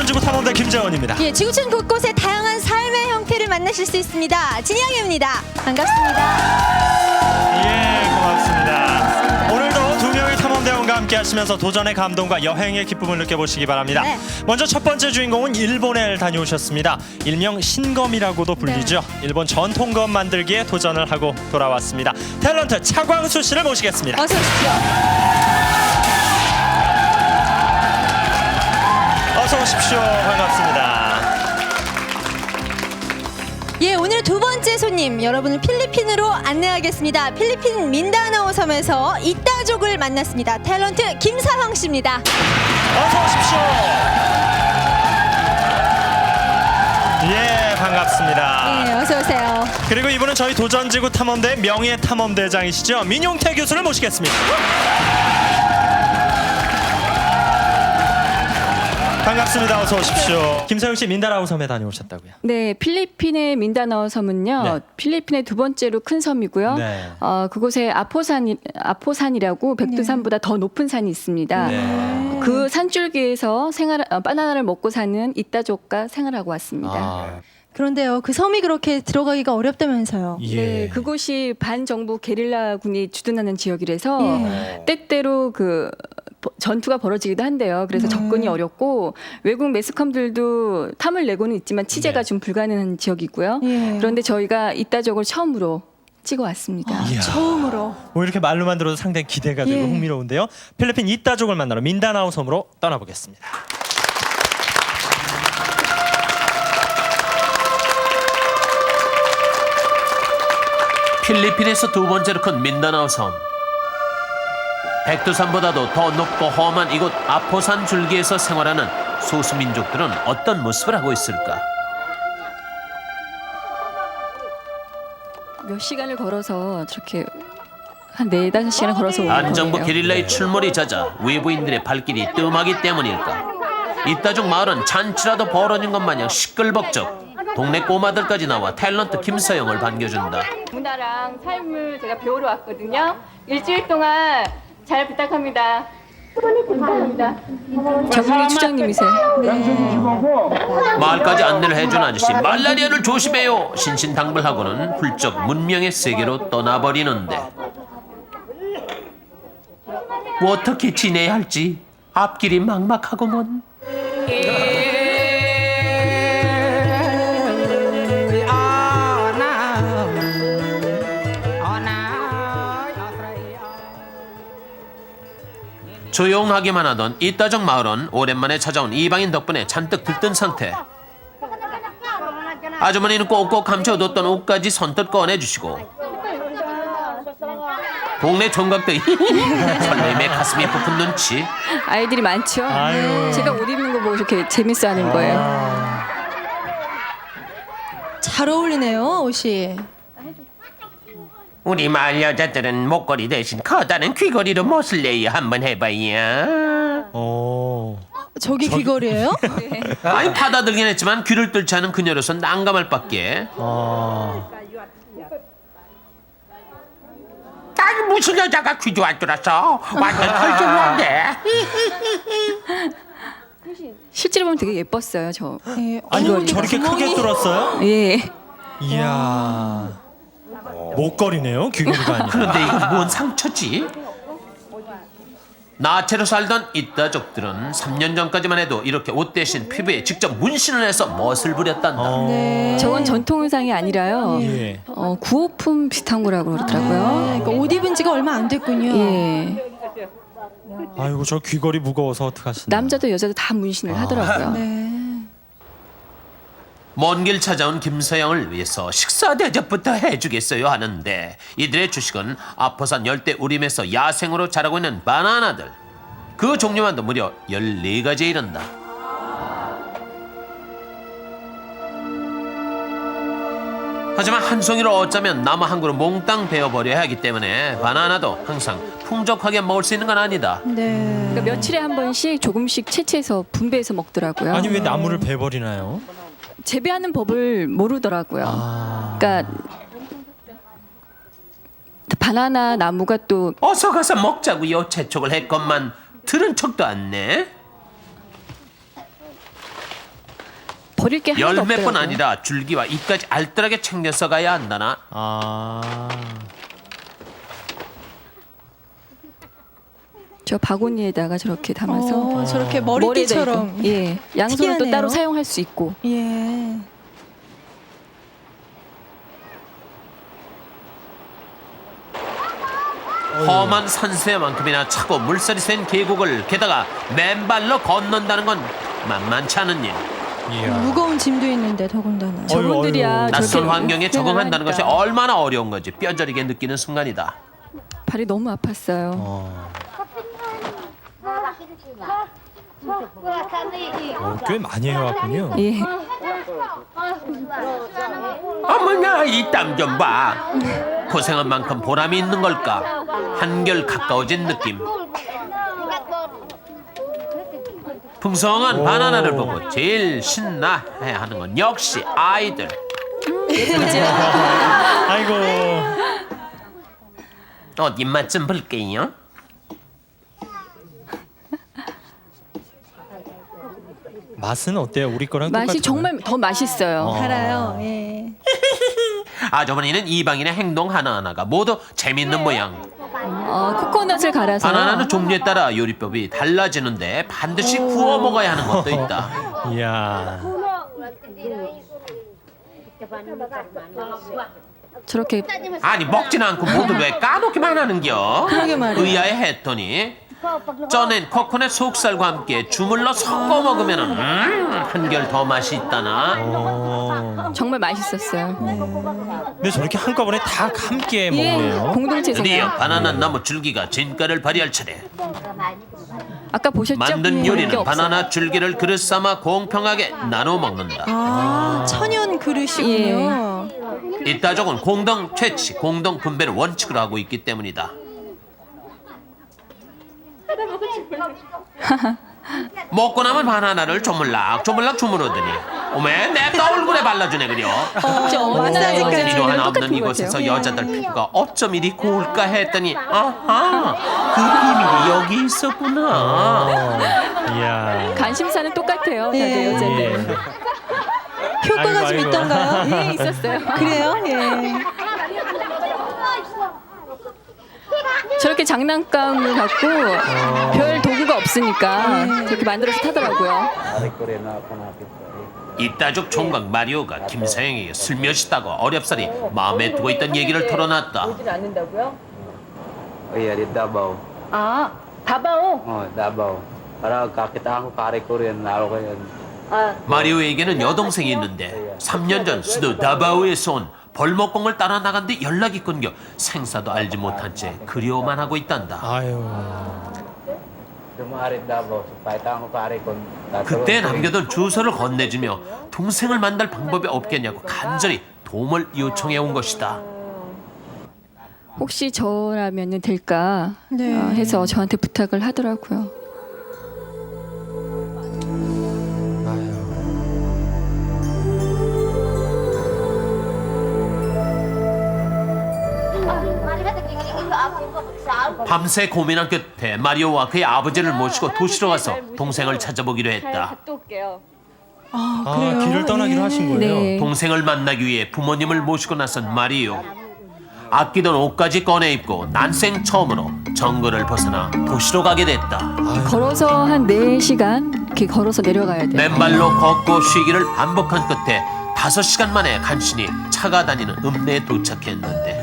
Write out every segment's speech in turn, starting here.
도전지구 탐험대 김재원입니다. 예, 지구촌 곳곳의 다양한 삶의 형태를 만나실 수 있습니다. 진양입니다. 반갑습니다. 예, 고맙습니다. 오늘도 두 명의 탐험대원과 함께 하시면서 도전의 감동과 여행의 기쁨을 느껴보시기 바랍니다. 네. 먼저 첫 번째 주인공은 일본에 다녀오셨습니다. 일명 신검이라고도 불리죠. 일본 전통검 만들기에 도전을 하고 돌아왔습니다. 탤런트 차광수 씨를 모시겠습니다. 어서 오십시오. 어서 오십시오. 반갑습니다. 예, 오늘 두 번째 손님 여러분을 필리핀으로 안내하겠습니다. 필리핀 민다나오 섬에서 이따족을 만났습니다. 탤런트 김사황 씨입니다. 어서 오십시오. 예, 반갑습니다. 예, 어서 오세요. 그리고 이분은 저희 도전지구 탐험대 명예 탐험대장이시죠. 민용태 교수를 모시겠습니다. 반갑습니다. 어서 오십시오. 김사용 씨 민다나오 섬에 다녀오셨다고요? 네, 필리핀의 민다나오 섬은요. 네. 필리핀의 두 번째로 큰 섬이고요. 네. 그곳에 아포산이라고 백두산보다 더 높은 산이 있습니다. 네. 그 산줄기에서 바나나를 먹고 사는 이따족과 생활하고 왔습니다. 아, 그런데요, 그 섬이 그렇게 들어가기가 어렵다면서요. 예. 네, 그곳이 반정부 게릴라군이 주둔하는 지역이라서 예. 때때로 전투가 벌어지기도 한데요. 그래서 접근이 어렵고 외국 매스컴들도 탐을 내고는 있지만 취재가 네. 좀 불가능한 지역이고요. 예. 그런데 저희가 이따적을 처음으로 찍어왔습니다. 이야. 처음으로. 뭐 이렇게 말로만 들어도 상당히 기대가 되고 예. 흥미로운데요. 필리핀 이따족을 만나러 민다나오 섬으로 떠나보겠습니다. 필리핀에서 두 번째로 큰 민다나오 섬. 백두산보다도 더 높고 험한 이곳 아포산 줄기에서 생활하는 소수민족들은 어떤 모습을 하고 있을까? 몇 시간을 걸어서 저렇게 한 4-5시간 걸어서 오는 안정부 거예요. 게릴라의 출몰이 잦아 외부인들의 발길이 뜸하기 때문일까? 이따족 마을은 잔치라도 벌어진 것 마냥 시끌벅적. 동네 꼬마들까지 나와 탤런트 김서영을 반겨준다. 문화랑 삶을 제가 배우러 왔거든요. 일주일 동안 잘 부탁합니다. 감사합니다. 저분이 추장님이세요. 마을까지 안내를 해준 아저씨, 말라리아를 조심해요. 신신당부하고는 훌쩍 문명의 세계로 떠나버리는데 뭐 어떻게 지내야 할지 앞길이 막막하구먼. 조용하기만 하던 이따적 마을은 오랜만에 찾아온 이방인 덕분에 잔뜩 들뜬 상태. 아주머니는 꼭꼭 감춰뒀던 옷까지 선뜻 꺼내주시고 동네 총각들이 설레임에 가슴이 부푼 눈치. 아이들이 많죠. 아유. 제가 옷 입는 거 보고 이렇게 재밌어하는 거예요. 잘 어울리네요, 옷이. 우리 마을 여자들은 목걸이 대신 커다란 귀걸이로 못을 내요. 한번 해봐요. 오. 저기 귀걸이에요? 아니 받아들긴 했지만 귀를 뚫지 않은 그녀로선 난감할 밖에. 아니 무슨 여자가 귀도 안 뚫었어. 완전 털줄한데. 실제로 보면 되게 예뻤어요, 저. 예. 아니 어머, 저렇게 크게 구멍이- 뚫었어요? 예. 이야. 목걸이네요. 귀걸이가 아니라. 그런데 이건 뭔 상처지? 나체로 살던 이따족들은 3년 전까지만 해도 이렇게 옷 대신 피부에 직접 문신을 해서 멋을 부렸단다. 네. 저건 전통 의상이 아니라요. 예. 구호품 비슷한 거라고 그러더라고요. 그러니까 옷 입은 지가 얼마 안 됐군요. 예. 아이고 저 귀걸이 무거워서 어떡하시나. 남자도 여자도 다 문신을 하더라고요. 네. 먼 길 찾아온 김서영을 위해서 식사 대접부터 해주겠어요 하는데 이들의 주식은 아포산 열대 우림에서 야생으로 자라고 있는 바나나들. 그 종류만도 무려 14가지에 이른다. 하지만 한 송이를 얻자면 나무 한 그루 몽땅 베어버려야 하기 때문에 바나나도 항상 풍족하게 먹을 수 있는 건 아니다. 네. 그러니까 며칠에 한 번씩 조금씩 채취해서 분배해서 먹더라고요. 아니 왜 나무를 베버리나요? 재배하는 법을 모르더라고요. 그러니까 바나나 나무가 또 어서 가서 먹자고요. 재촉을 했건만 들은 척도 안 내. 버릴 게 하나도 열몇 번 없더라고요. 아니라 줄기와 잎까지 알뜰하게 챙겨서 가야 한다나. 저 바구니에다가 저렇게 담아서 저렇게 머리에다 머리띠처럼. 이렇게, 예, 양손을 또 특이하네요. 따로 사용할 수 있고. 예. 험한 산세만큼이나 차고 물살이 센 계곡을 게다가 맨발로 건넌다는 건 만만치 않은 일. 이야. 무거운 짐도 있는데 더군다나. 저분들이야 낯선 저렇게 환경에 적응한다는 것이 하니까 얼마나 어려운 건지 뼈저리게 느끼는 순간이다. 발이 너무 아팠어요. 꽤 많이 해왔군요. 예. 어머나 이 땀 좀 봐. 고생한 만큼 보람이 있는 걸까. 한결 가까워진 느낌. 풍성한 바나나를 보고 제일 신나해야 하는 건 역시 아이들. 아이고. 옷 입맛 좀 볼게요. 맛은 어때요? 우리 거랑 맛이 똑같아요? 정말 더 맛있어요. 달아요. 예. 아주머니는 이방인의 행동 하나하나가 모두 재밌는 모양. 코코넛을 갈아서 바나나는 종류에 따라 요리법이 달라지는데 반드시 구워 먹어야 하는 것도 있다. 이야. 저렇게 아니 먹지는 않고 모두 왜 까놓기만 하는겨? 그러게 말이야. 의아해 했더니 쪄낸 코코넛 속살과 함께 주물러 섞어 먹으면 한결 더 맛이 있다나. 정말 맛있었어요. 근데 저렇게 한꺼번에 다 함께 예, 먹네요. 공동체 드디어 생활. 바나나 나무 줄기가 진가를 발휘할 차례. 아까 보셨죠? 만든 게 요리는 없어요. 바나나 줄기를 그릇 삼아 공평하게 나눠 먹는다. 천연 그릇이군요. 이따족은 공동 채취, 공동 분배를 원칙으로 하고 있기 때문이다. 먹고 남은 바나나를 조물락 주무르더니 오메 냅다 얼굴에 발라주네 그려. 마사지까지. 이로 하나 없는 똑같은 것 이곳에서 같아요. 여자들 피부가 어쩜 이리 고울까 했더니 아하 그 비밀이 여기 있었구나. 이야. 관심사는 똑같아요. 다들 예. 여자들. 예. 효과가 아이고, 좀 아이고. 있던가요? 예, 있었어요. 그래요? 예. 저렇게 장난감을 갖고 별 도구가 없으니까 저렇게 만들어서 타더라고요. 이따족 총각 마리오가 김사영에게 슬며시 따고 어렵사리 마음에 두고 있던 얘기를 털어놨다. 않는다고요? Iya di Davao. 아, 다바오. Davao. Para kakita ko kare ko rin, nalo ko yun. 마리오에게는 여동생이 있는데 3년 전 수도 다바오에서 온 벌목공을 따라 나간 뒤 연락이 끊겨 생사도 알지 못한 채 그리워만 하고 있단다. 아유. Sumari Davao, supaya tang ko kare ko. 그때 남겨둔 주소를 건네주며 동생을 만날 방법이 없겠냐고 간절히 도움을 요청해 온 것이다. 혹시 저라면은 될까 네. 해서 저한테 부탁을 하더라고요. 밤새 고민한 끝에 마리오와 그의 아버지를 모시고 도시로 가서 동생을 찾아보기로 했다. 또 올게요. 아, 길을 떠나기로 하신 거예요? 네. 동생을 만나기 위해 부모님을 모시고 나선 마리오. 아끼던 옷까지 꺼내 입고 난생 처음으로 정글을 벗어나 도시로 가게 됐다. 걸어서 한 4시간 이렇게 걸어서 내려가야 돼요. 맨발로 걷고 쉬기를 반복한 끝에 5시간 만에 간신히 차가 다니는 읍내에 도착했는데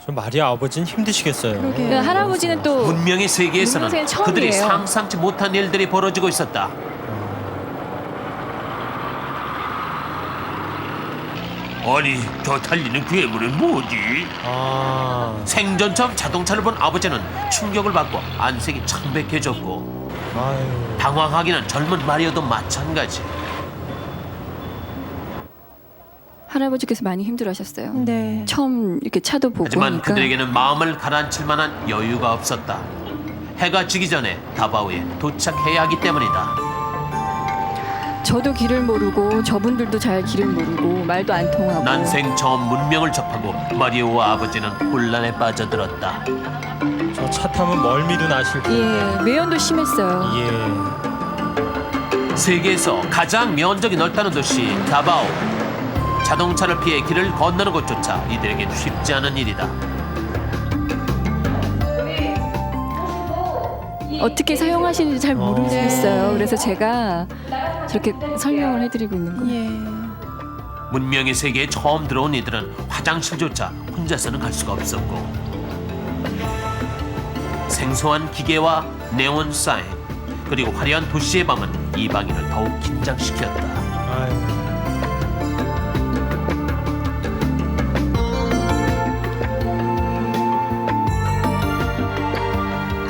저 마리아 아버지는 힘드시겠어요. 그 할아버지는 또 문명의 세계에서는 문명세는 처음이에요. 그들이 상상치 못한 일들이 벌어지고 있었다. 아니 저 달리는 괴물은 뭐지? 아. 생전 처음 자동차를 본 아버지는 충격을 받고 안색이 창백해졌고 아유. 당황하기는 젊은 마리오도 마찬가지. 할아버지께서 많이 힘들어하셨어요. 네. 처음 이렇게 차도 보고 하지만 하니까 그들에게는 마음을 가라앉힐 만한 여유가 없었다. 해가 지기 전에 다바오에 도착해야 하기 때문이다. 저도 길을 모르고 저분들도 잘 길을 모르고 말도 안 통하고 난생 처음 문명을 접하고 마리오와 아버지는 혼란에 빠져들었다. 저 차 타면 멀미도 나실 텐데. 예, 매연도 심했어요. 예. 세계에서 가장 면적이 넓다는 도시 다바오. 자동차를 피해 길을 건너는 것조차 이들에겐 쉽지 않은 일이다. 어떻게 사용하시는지 잘 모르겠어요. 그래서 제가 저렇게 설명을 해드리고 있는 거예요. 예. 문명의 세계에 처음 들어온 이들은 화장실조차 혼자서는 갈 수가 없었고, 생소한 기계와 네온 사인, 그리고 화려한 도시의 밤은 이방인을 더욱 긴장시켰다. 아유.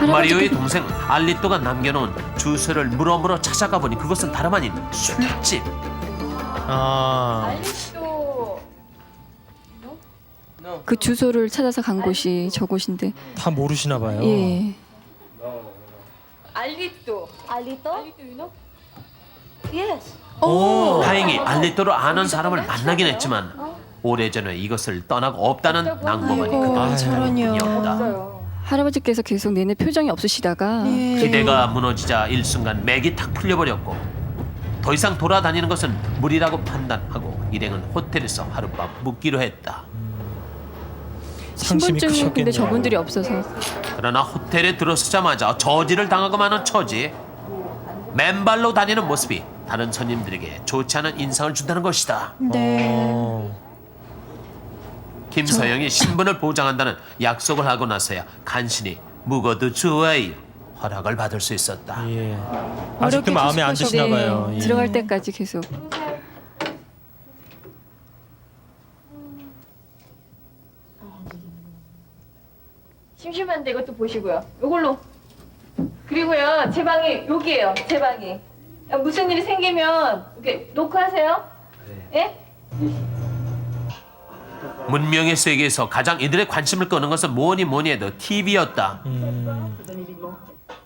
마리오의 동생 알리또가 남겨놓은 주소를 물어물어 찾아가 보니 그것은 다름 아닌 술집. 아. 그 주소를 찾아서 간 곳이 저곳인데. 다 모르시나 봐요. 예. 다행히 알리또를 아는 사람을 만나긴 했지만 오래전에 이것을 떠나고 없다는 낭만이 그동안 저런요. 뿐이었다. 할아버지께서 계속 내내 표정이 없으시다가 예. 기대가 무너지자 일순간 맥이 탁 풀려버렸고, 더 이상 돌아다니는 것은 무리라고 판단하고 일행은 호텔에서 하룻밤 묵기로 했다. 상심이 신분증이 근데 크셨겠네요. 저분들이 없어서 그러나 호텔에 들어서자마자 저지를 당하고 마는 처지. 맨발로 다니는 모습이 다른 손님들에게 좋지 않은 인상을 준다는 것이다. 네. 김서영이 신분을 보장한다는 약속을 하고 나서야 간신히 묵어도 좋아요 허락을 받을 수 있었다. 예. 아직도 마음에 안 드시나 봐요. 예. 들어갈 때까지 계속. 심심한데 이것도 보시고요. 이걸로. 그리고요, 제 방이 여기예요. 제 방이. 무슨 일이 생기면 이렇게 노크하세요. 예? 문명의 세계에서 가장 이들의 관심을 끄는 것은 뭐니 해도 TV였다.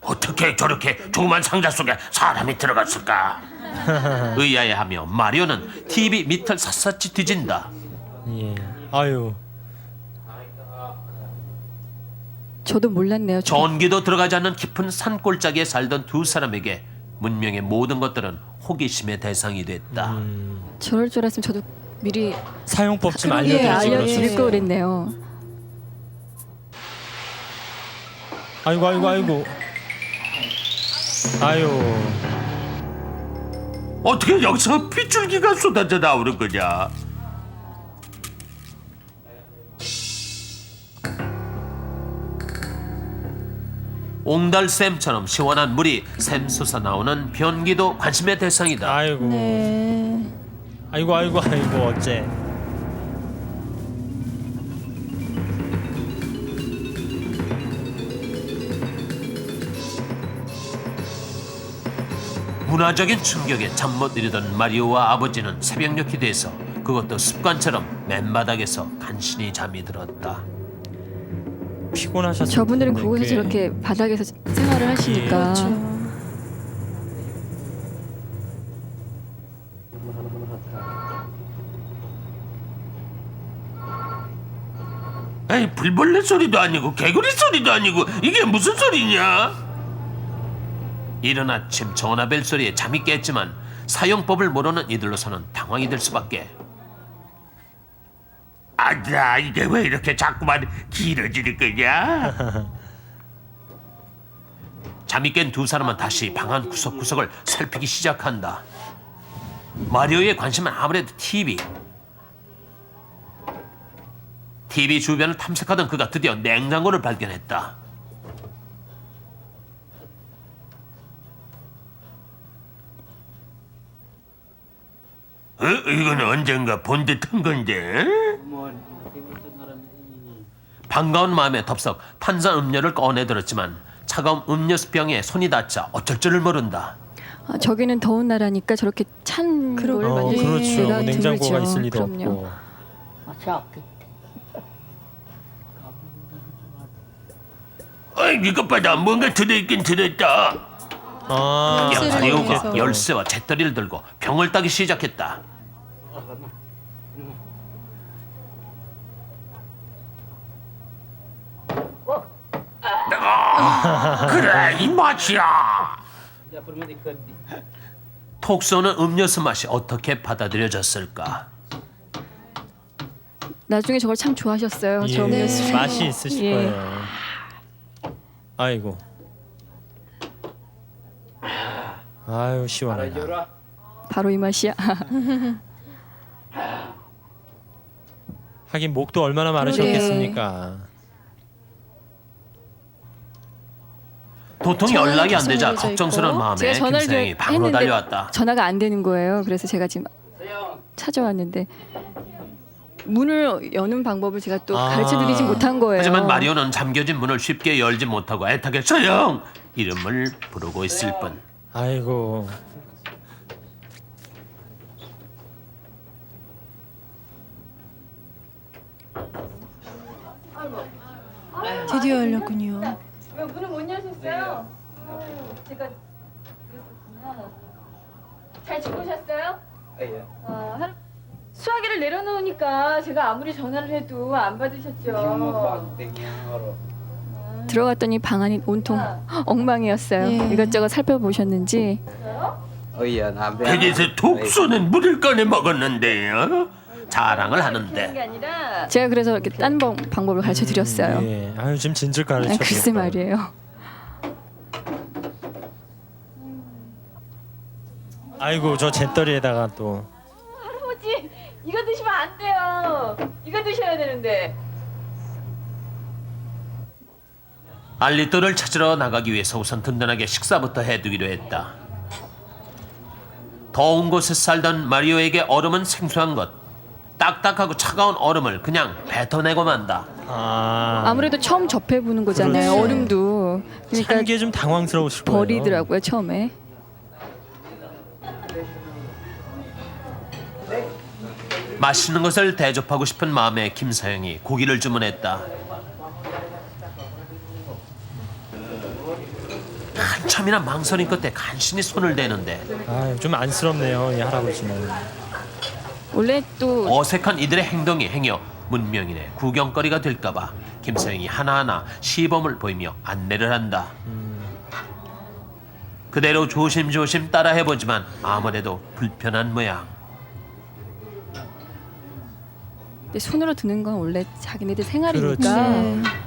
어떻게 저렇게 조그만 상자 속에 사람이 들어갔을까? 의아해하며 마리오는 TV 밑을 샅샅이 뒤진다. 예. 아유. 저도 몰랐네요. 전기도 들어가지 않는 깊은 산골짜기에 살던 두 사람에게 문명의 모든 것들은 호기심의 대상이 됐다. 저럴 줄 알았으면 저도 미리 사용법 좀 예, 알려드리지 알려드릴 그랬어요. 걸 그랬네요. 아이고 아이고 아이고. 아유. 어떻게 여기서 빗줄기가 쏟아져 나오는 거냐? 옹달샘처럼 시원한 물이 샘솟아 나오는 변기도 관심의 대상이다. 아이고. 네. 아이고 아이고 아이고 어째. 문화적인 충격에 잠 못 이루던 마리오와 아버지는 새벽녘이 돼서 그것도 습관처럼 맨바닥에서 간신히 잠이 들었다. 피곤하셨을 저분들은 텐데, 그곳에 꽤. 저렇게 바닥에서 생활을 하시니까 그렇죠. 에이, 불벌레 소리도 아니고 개구리 소리도 아니고 이게 무슨 소리냐? 이른 아침 전화벨 소리에 잠이 깼지만 사용법을 모르는 이들로서는 당황이 될 수밖에. 아자, 이게 왜 이렇게 자꾸만 길어지는 거냐? 잠이 깬 두 사람은 다시 방 안 구석구석을 살피기 시작한다. 마리오의 관심은 아무래도 TV. TV 주변을 탐색하던 그가 드디어 냉장고를 발견했다. 이건 언젠가 본 듯한 건데? 반가운 마음에 덥석 탄산 음료를 꺼내들었지만 차가운 음료수 병에 손이 닿자 어쩔 줄을 모른다. 아, 저기는 더운 나라니까 저렇게 찬 걸 만들 그렇죠. 때가 냉장고가 드물죠. 있을 리도 그럼요. 없고. 이것 봐라, 뭔가 들어있긴 들었다. 아, 열쇠를 마리오가 이용해서. 열쇠와 잿더리를 들고 병을 따기 시작했다. 그래, 이 맛이야. 톡 쏘는 음료수 맛이 어떻게 받아들여졌을까? 나중에 저걸 참 좋아하셨어요. 저 음료수. 맛이 있으실 예. 거예요. 아이고. 아유 시원해. 바로 이 맛이야. 하긴 목도 얼마나 마르셨겠습니까. 도통 전화는 연락이 안 계속 되자 이어져 걱정스러운 있고. 마음에 제가 전화를 김서영이 방으로 했는데 달려왔다. 전화가 안 되는 거예요. 그래서 제가 지금 찾아왔는데 문을 여는 방법을 제가 또 가르쳐드리지 못한 거예요. 하지만 마리오는 잠겨진 문을 쉽게 열지 못하고 애타게 서영 이름을 부르고 있을 뿐. 아이고. 드디어 열렸군요. 왜 문을 못 여셨어요? 제가 잘 주무셨어요? 수화기를 내려놓으니까 제가 아무리 전화를 해도 안 받으셨죠. 들어갔더니 방 안이 온통 엉망이었어요. 예. 이것저것 살펴보셨는지 댁에서 톡 쏘는 물을 꺼내 먹었는데요. 자랑을 하는데 아니라 제가 그래서 이렇게 딴 방법을 가르쳐드렸어요. 예. 아유 지금 진즉 가르쳐. 아, 글쎄 말이에요. 아이고 저 잿더리에다가 또. 할아버지 이거 드시면 안 돼요. 이거 드셔야 되는데. 알리또를 찾으러 나가기 위해서 우선 든든하게 식사부터 해두기로 했다. 더운 곳에 살던 마리오에게 얼음은 생소한 것. 딱딱하고 차가운 얼음을 그냥 뱉어내고 만다. 아무래도 처음 접해보는 거잖아요. 그렇죠. 얼음도. 그러니까 찬 게 좀 당황스러우실 거예요. 버리더라고요 처음에. 맛있는 것을 대접하고 싶은 마음에 김서영이 고기를 주문했다. 한참이나 망설인 끝에 간신히 손을 대는데 아유 좀 안쓰럽네요 이 할아버지는. 원래 또 어색한 이들의 행동이 행여 문명인의 구경거리가 될까봐 김서영이 하나하나 시범을 보이며 안내를 한다. 그대로 조심조심 따라해보지만 아무래도 불편한 모양. 근데 손으로 드는 건 원래 자기네들 생활이니까. 그렇죠.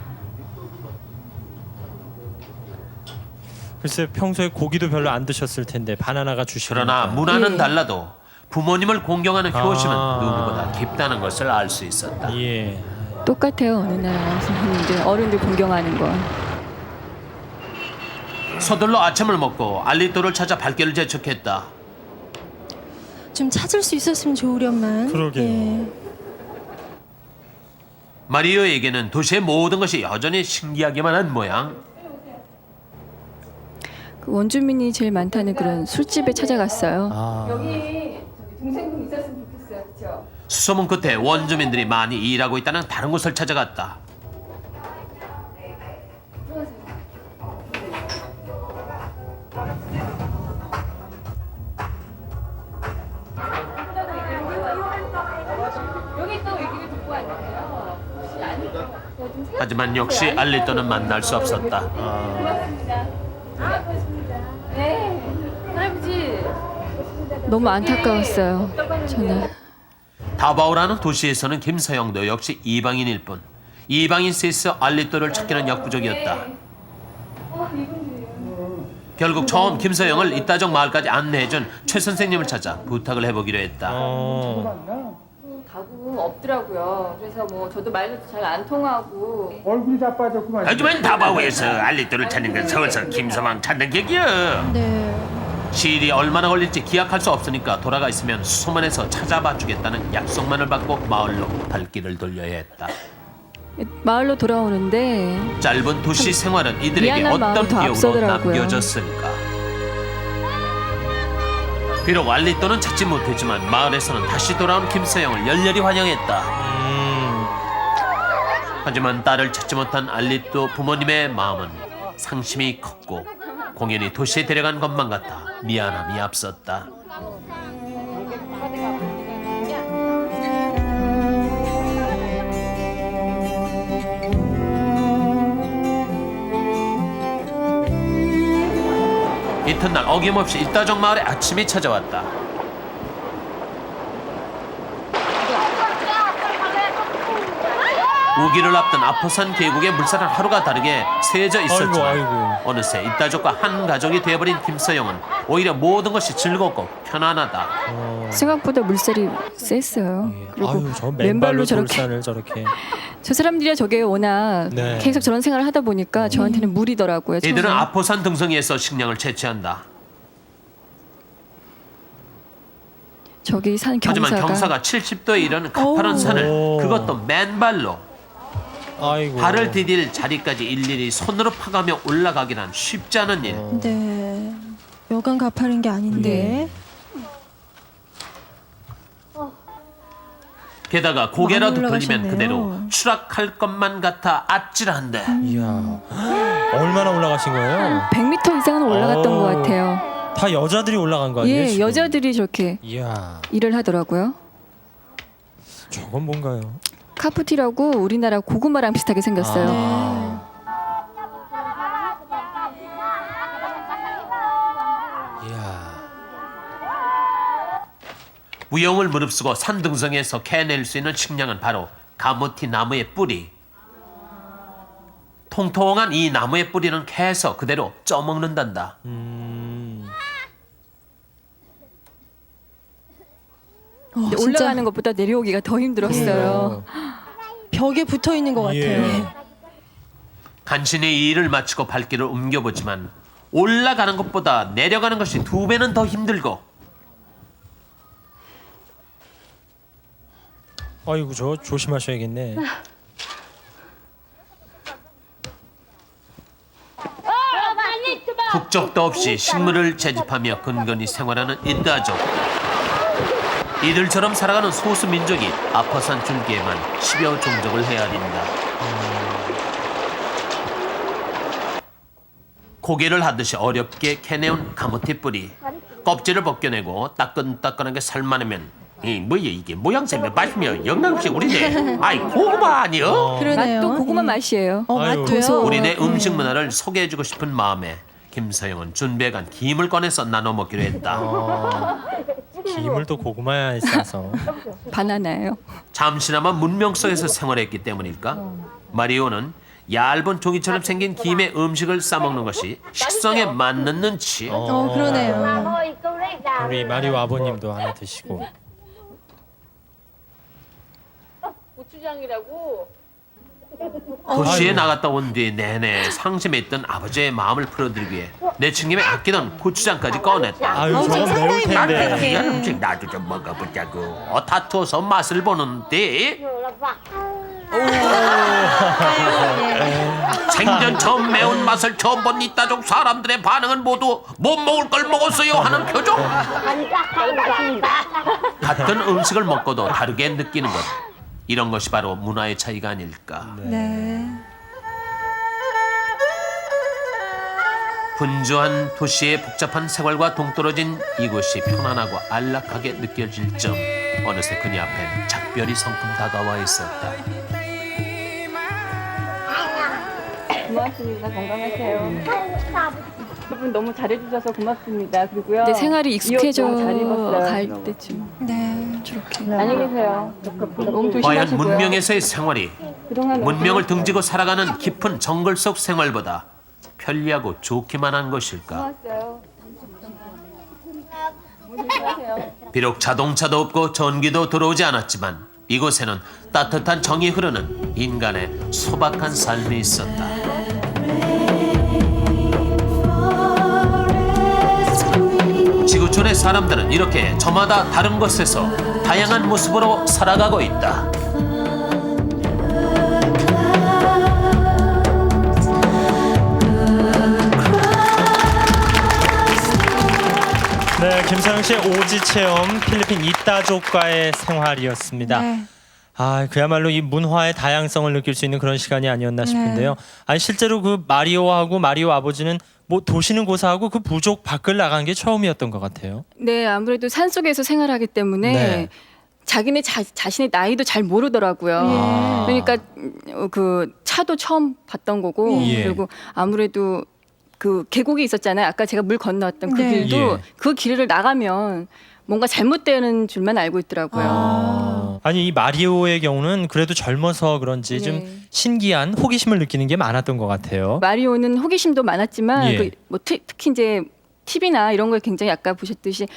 글쎄 평소에 고기도 별로 안 드셨을 텐데 바나나가 주시니까. 그러나 문화는 예. 달라도 부모님을 공경하는 효심은 아. 누구보다 깊다는 것을 알 수 있었다. 예. 똑같아요 어느 나라 선생님들 어른들 존경하는 건. 서둘러 아침을 먹고 알리또를 찾아 발길을 재촉했다. 좀 찾을 수 있었으면 좋으련만. 그러게요. 예. 마리오에게는 도시의 모든 것이 여전히 신기하기만 한 모양. 그 원주민이 제일 많다는 그런 술집에 찾아갔어요. 아. 여기 동생분 있었으면 좋겠어요, 그렇죠? 수소문 끝에 원주민들이 많이 일하고 있다는 다른 곳을 찾아갔다. 여기 또 얘기를 듣고 왔는데요. 혹시 아니요? 하지만 역시 알리또는 만날 수 없었다. 고맙습니다. 네, 할아버지. 너무 안타까웠어요. 저는. 다바오라는 도시에서는 김서영도 역시 이방인일 뿐 이방인 셋이서 알리또를 찾기는 역부족이었다. 결국 처음 김서영을 이따적 마을까지 안내해준 최 선생님을 찾아 부탁을 해보기로 했다. 가구 없더라고요. 그래서 뭐 저도 말도 잘 안 통하고. 얼굴이 다 빠졌구만. 하지만 다바오에서 알리또를 찾는 건 서서 김서방 찾는 격이야. 네. 시일이 얼마나 걸릴지 기약할 수 없으니까 돌아가 있으면 수소문해서 찾아봐 주겠다는 약속만을 받고 마을로 발길을 돌려야 했다. 마을로 돌아오는데 짧은 도시 생활은 이들에게 미안한 마음이 어떤 더 기억으로 앞서더라고요. 남겨졌을까? 비록 알리또는 찾지 못했지만 마을에서는 다시 돌아온 김서영을 열렬히 환영했다. 하지만 딸을 찾지 못한 알리또 부모님의 마음은 상심이 컸고 공연히 도시에 데려간 것만 같아 미안함이 앞섰다. 이튿날 어김없이 이따족 마을에 아침이 찾아왔다. 우기를 앞둔 아포산 계곡의 물살은 하루가 다르게 새져 있었지만 아이고. 어느새 이따족과 한 가족이 되어버린 김서영은 오히려 모든 것이 즐겁고 편안하다. 생각보다 물살이 셌어요. 그리고 아유, 저 맨발로 저렇게 돌산을 저렇게. 저 사람들이 저게 워낙 네. 계속 저런 생활을 하다 보니까 저한테는 무리더라고요. 이들은 처음에. 아포산 등성이에서 식량을 채취한다. 저기 산 하지만 경사가 경사가 70도에 이르는 가파른 산을 오. 그것도 맨발로 아이고. 발을 디딜 자리까지 일일이 손으로 파가며 올라가기란 쉽지 않은 일. 네. 여간 가파른 게 아닌데. 게다가 고개라도 많이 돌리면 올라가셨네요. 그대로 추락할 것만 같아 아찔한데. 이야. 얼마나 올라가신 거예요? 100m 이상은 올라갔던 오. 것 같아요. 다 여자들이 올라간 거 아니에요? 예, 지금? 여자들이 저렇게 이야. 일을 하더라고요. 저건 뭔가요? 카푸티라고 우리나라 고구마랑 비슷하게 생겼어요. 아. 이야. 우영을 무릅쓰고 산등성에서 캐낼 수 있는 식량은 바로 가무티 나무의 뿌리. 통통한 이 나무의 뿌리는 캐서 그대로 쪄먹는단다. 근데 진짜 올라가는 것보다 내려오기가 더 힘들었어요. 벽에 붙어 있는 것 같아요. 예. 간신히 이 일을 마치고 발길을 옮겨보지만 올라가는 것보다 내려가는 것이 2배는 더 힘들고 아이고 저 조심하셔야겠네. 국적도 없이 식물을 채집하며 근근히 생활하는 인다족. 이들처럼 살아가는 소수 민족이 아파산 줄기에만 10여 종족을 헤아린다. 고개를 하듯이 어렵게 캐내온 가무티 뿌리. 껍질을 벗겨내고 따끈따끈하게 삶아내면 뭐야 이게 모양새며 맛이며 영양식 우리네. 아이 고구마 아니여? 그러네요. 맛도 고구마 맛이에요. 아유. 맛도요. 우리네 음식 문화를 소개해주고 싶은 마음에 김서영은 준비해간 김을 꺼내서 나눠 먹기로 했다. 김을 또 고구마에 싸서. 바나나예요. 잠시나마 문명 속에서 생활했기 때문일까? 마리오는 얇은 종이처럼 생긴 김에 음식을 싸먹는 것이 식성에 맞는 눈치. 그러네요. 우리 마리오 아버님도 하나 드시고. 도시에 나갔다 온 뒤 내내 상심해 있던 아버지의 마음을 풀어드리기 위해 내친김에 아끼던 고추장까지 꺼냈다. 아유 저건 매울 텐데. 이런 음식 나도 좀 먹어보자고. 다투어서 맛을 보는데 생전 처음 매운맛을 처음 본 이따족 사람들의 반응은 모두 못 먹을 걸 먹었어요 하는 표정. 같은 음식을 먹고도 다르게 느끼는 것. 이런 것이 바로 문화의 차이가 아닐까. 네. 분주한 도시의 복잡한 생활과 동떨어진 이곳이 편안하고 안락하게 느껴질 점. 어느새 그녀 앞엔 작별이 성큼 다가와 있었다. 고맙습니다. 건강하세요. 여러분 너무 잘해주셔서 고맙습니다. 그리고요. 네, 내 생활이 익숙해져 옷 너무 잘 입었어요. 갈 때쯤. 네. 저렇게. 안녕히 계세요. 너무 과연 조심하시고요. 문명에서의 생활이 그동안 문명을 등지고 살아가는 깊은 정글 속 생활보다 편리하고 좋기만 한 것일까? 고맙어요. 비록 자동차도 없고 전기도 들어오지 않았지만 이곳에는 따뜻한 정이 흐르는 인간의 소박한 삶이 있었다. 지구촌의 사람들은 이렇게 저마다 다른 곳에서 다양한 모습으로 살아가고 있다. 네, 김서영 씨의 오지 체험 필리핀 이따족과의 생활이었습니다. 네. 아, 그야말로 이 문화의 다양성을 느낄 수 있는 그런 시간이 아니었나 싶은데요. 아니 실제로 그 마리오하고 마리오 아버지는 뭐 도시는 고사하고 그 부족 밖을 나간 게 처음이었던 것 같아요. 네, 아무래도 산 속에서 생활하기 때문에 네. 자기네 자신의 나이도 잘 모르더라고요. 그러니까 그 차도 처음 봤던 거고 예. 그리고 아무래도 그 계곡이 있었잖아요. 아까 제가 물 건너왔던 그 네. 길도 예. 그 길을 나가면 뭔가 잘못되는 줄만 알고 있더라고요. 아니 이 마리오의 경우는 그래도 젊어서 그런지 네. 좀 신기한 호기심을 느끼는 게 많았던 것 같아요. 마리오는 호기심도 많았지만 예. 그 뭐 특히 이제 TV나 이런 거에 굉장히 아까 보셨듯이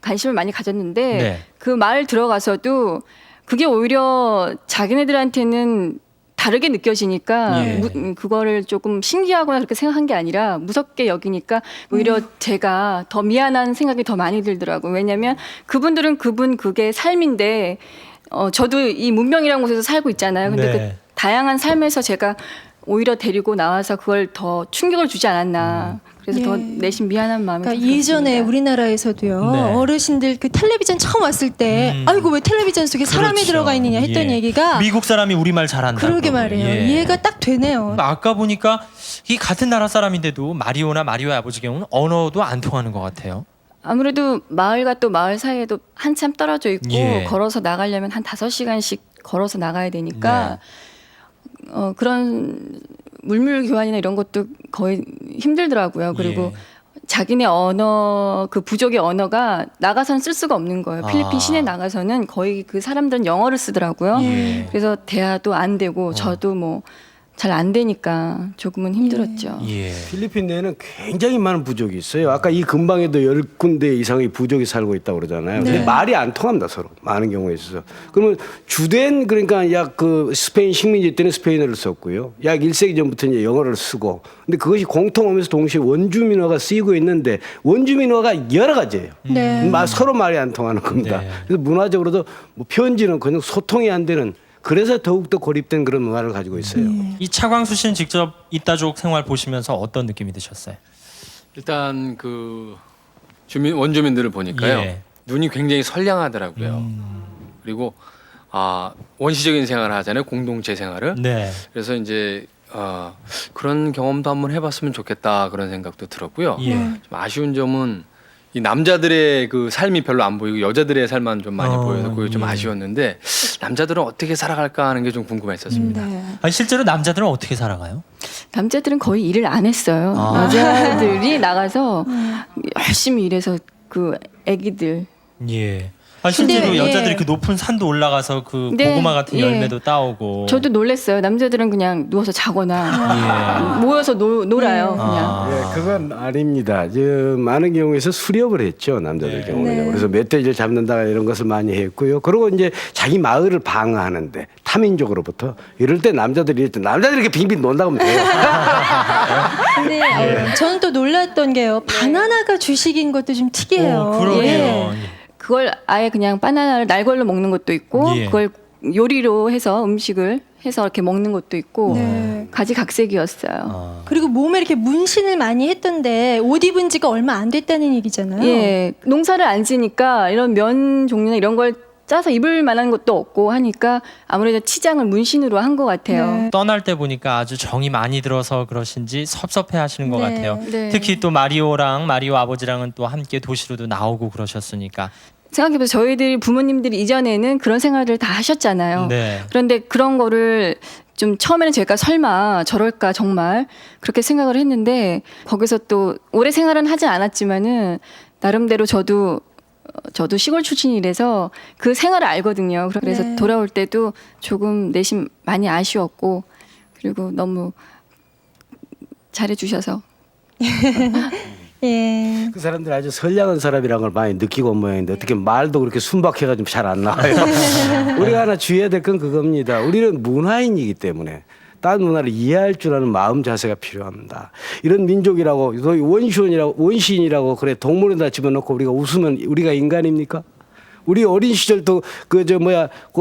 관심을 많이 가졌는데 네. 그 마을 들어가서도 그게 오히려 자기네들한테는 다르게 느껴지니까 예. 그거를 조금 신기하거나 그렇게 생각한 게 아니라 무섭게 여기니까 오히려 제가 더 미안한 생각이 더 많이 들더라고요. 왜냐하면 그분들은 그게 삶인데 저도 이 문명이라는 곳에서 살고 있잖아요. 근데 네. 그 다양한 삶에서 제가 오히려 데리고 나와서 그걸 더 충격을 주지 않았나. 그래서 더 예. 내심 미안한 마음이 그러니까 들었습니다. 예전에 우리나라에서도요 네. 어르신들 그 텔레비전 처음 왔을 때 아이고 왜 텔레비전 속에 사람이 그렇죠. 들어가 있느냐 했던 예. 얘기가 미국 사람이 우리말 잘한다고. 그러게 말이에요. 예. 이해가 딱 되네요. 아까 보니까 이 같은 나라 사람인데도 마리오나 마리오의 아버지 경우는 언어도 안 통하는 것 같아요. 아무래도 마을과 또 마을 사이에도 한참 떨어져 있고 예. 걸어서 나가려면 한 5시간씩 걸어서 나가야 되니까 그런 물물 교환이나 이런 것도 거의 힘들더라고요. 그리고 예. 자기네 언어 그 부족의 언어가 나가서는 쓸 수가 없는 거예요. 아. 필리핀 시내 나가서는 거의 그 사람들은 영어를 쓰더라고요. 예. 그래서 대화도 안 되고 저도 뭐 잘 안 되니까 조금은 힘들었죠. 예. 필리핀 내에는 굉장히 많은 부족이 있어요. 아까 이 근방에도 10군데 이상의 부족이 살고 있다고 그러잖아요. 근데 말이 안 통합니다, 서로. 많은 경우에 있어서. 그러면 주된 그러니까 약 그 스페인 식민지 때는 스페인어를 썼고요. 약 1세기 전부터 이제 영어를 쓰고. 근데 그것이 공통하면서 동시에 원주민어가 쓰이고 있는데 원주민어가 여러 가지예요. 네. 서로 말이 안 통하는 겁니다. 네. 그래서 문화적으로도 뭐 편지는 그냥 소통이 안 되는 그래서 더욱더 고립된 그런 문화를 가지고 있어요. 이 차광수 씨는 직접 이따족 생활 보시면서 어떤 느낌이 드셨어요? 일단 그 원주민들을 보니까요. 예. 눈이 굉장히 선량하더라고요. 그리고 원시적인 생활을 하잖아요. 공동체 생활을. 네. 그래서 이제 그런 경험도 한번 해봤으면 좋겠다 그런 생각도 들었고요. 예. 좀 아쉬운 점은 이 남자들의 그 삶이 별로 안 보이고 여자들의 삶만 좀 많이 보여서 그게 좀 예. 아쉬웠는데 남자들은 어떻게 살아갈까 하는 게 좀 궁금했었습니다. 네. 아니, 실제로 남자들은 어떻게 살아가요? 남자들은 거의 일을 안 했어요. 아. 여자들이 나가서 열심히 일해서 그 아기들 예. 아, 실제로 근데, 여자들이 예. 그 높은 산도 올라가서 그 네, 고구마 같은 예. 열매도 따오고. 저도 놀랬어요. 남자들은 그냥 누워서 자거나 모여서 놀아요. 그냥. 아. 예, 그건 아닙니다. 많은 경우에서 수렵을 했죠, 남자들 네. 경우는. 네. 그래서 멧돼지를 잡는다 이런 것을 많이 했고요. 그리고 이제 자기 마을을 방어하는데 타민족으로부터 이럴 때 남자들이 이렇게 빙빙 논다고 하면 돼요. 근데 저는 또 놀랐던 게요. 바나나가 주식인 것도 좀 특이해요. 오, 그러게요. 예. 그걸 아예 그냥 바나나를 날걸로 먹는 것도 있고 예. 그걸 요리로 해서 음식을 해서 이렇게 먹는 것도 있고 네. 가지각색이었어요. 아. 그리고 몸에 이렇게 문신을 많이 했던데 옷 입은 지가 얼마 안 됐다는 얘기잖아요. 예, 농사를 안 지니까 이런 면 종류나 이런 걸 짜서 입을 만한 것도 없고 하니까 아무래도 치장을 문신으로 한 것 같아요. 네. 떠날 때 보니까 아주 정이 많이 들어서 그러신지 섭섭해 하시는 것 네. 같아요. 네. 특히 또 마리오 아버지랑은 또 함께 도시로도 나오고 그러셨으니까. 생각해보면 저희들이 부모님들이 이전에는 그런 생활을 다 하셨잖아요. 네. 그런데 그런 거를 좀 처음에는 제가 설마 저럴까 정말 그렇게 생각을 했는데 거기서 또 오래 생활은 하지 않았지만은 나름대로 저도 시골 출신이라서 그 생활을 알거든요. 그래서 네. 돌아올 때도 조금 내심 많이 아쉬웠고 그리고 너무 잘해주셔서 예. 그 사람들 아주 선량한 사람이라는 걸 많이 느끼고 온 모양인데 어떻게 말도 그렇게 순박해가지고 잘 안 나와요. 우리가 하나 주의해야 될 건 그겁니다. 우리는 문화인이기 때문에 다른 문화를 이해할 줄 아는 마음 자세가 필요합니다. 이런 민족이라고 소위 원시인이라고 그래 동물에다 집어넣고 우리가 웃으면 우리가 인간입니까? 우리 어린 시절도 그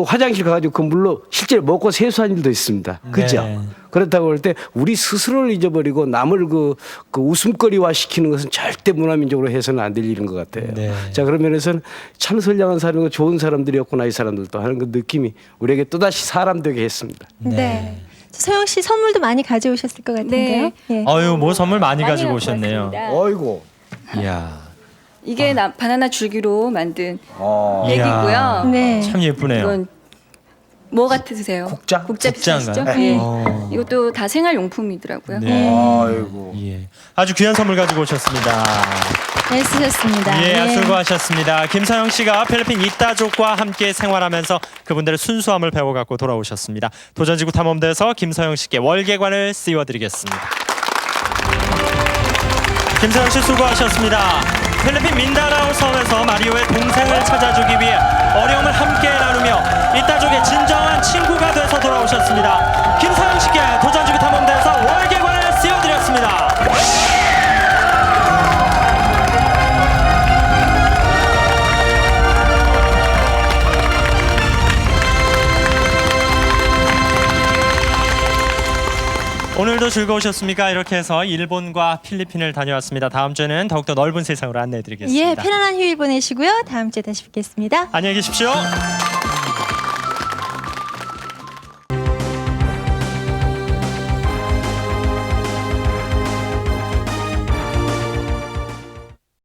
화장실 가가지고 그 물로 실제로 먹고 세수한 일도 있습니다. 그죠? 네. 그렇다고 할 때 우리 스스로를 잊어버리고 남을 그 웃음거리화 시키는 것은 절대 문화민족으로 해서는 안 될 일인 것 같아요. 네. 자, 그런 면에서는 참 선량한 사람이고 좋은 사람들이었구나 이 사람들도 하는 그 느낌이 우리에게 또다시 사람 되게 했습니다. 네. 서영 씨 선물도 많이 가져오셨을 것 같은데요. 네. 예. 어유 뭐 선물 많이 많이 가지고 갖고 오셨네요. 왔습니다. 어이고. 이야. 이게 바나나 줄기로 만든 이야. 백이고요. 네. 참 예쁘네요. 이건 뭐 같으세요? 국자? 국자 비슷하시죠? 국자인가요? 예. 어. 이것도 다 생활용품이더라고요. 네. 아이고. 예. 아주 귀한 선물 가지고 오셨습니다. 애쓰셨습니다. 예, 네. 수고하셨습니다. 김서영 씨가 필리핀 이따족과 함께 생활하면서 그분들의 순수함을 배워갖고 돌아오셨습니다. 도전지구 탐험대에서 김서영 씨께 월계관을 씌워드리겠습니다. 김서영 씨 수고하셨습니다. 필리핀 민다나오 섬에서 마리오의 동생을 찾아주기 위해 어려움을 함께 나누며 이따족의 진정한 친구가 돼서 돌아오셨습니다. 김서영 씨께 도전지구 탐험대에서 월계관을 씌워드렸습니다. 오늘도 즐거우셨습니까? 이렇게 해서 일본과 필리핀을 다녀왔습니다. 다음 주에는 더욱더 넓은 세상으로 안내해드리겠습니다. 예, 편안한 휴일 보내시고요. 다음 주에 다시 뵙겠습니다. 안녕히 계십시오.